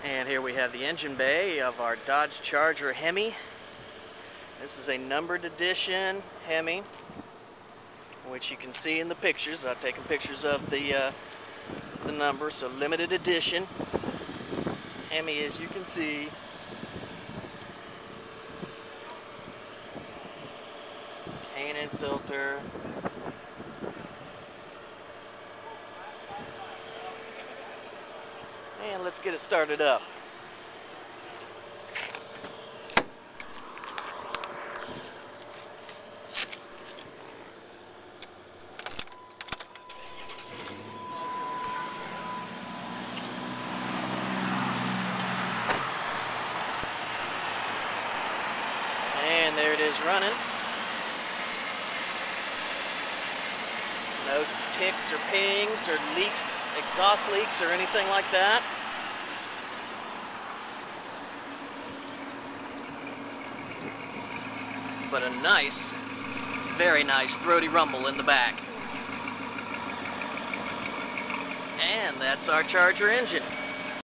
And here we have the engine bay of our Dodge Charger Hemi. This is a numbered edition Hemi, which you can see in the pictures. I've taken pictures of the number, so limited edition Hemi, as you can see. K&N filter. And let's get it started up. And there it is running. No ticks or pings or leaks, exhaust leaks or anything like that. But a nice, very nice throaty rumble in the back. And that's our Charger engine.